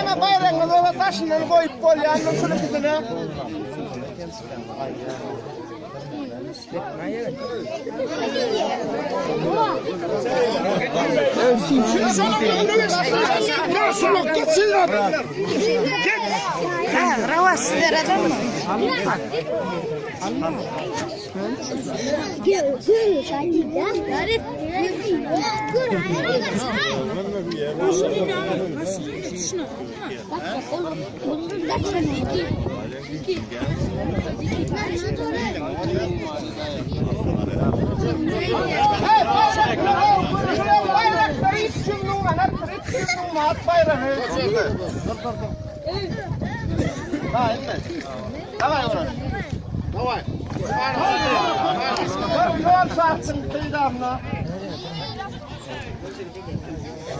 Ama bayrağını da taşından koyup koy ya. Nasıl kızına? Nasıl gitsin lan? Git. Ha, ravas dereden mi? Давай, Уран. Давай. Давай. Satsın kıydamla.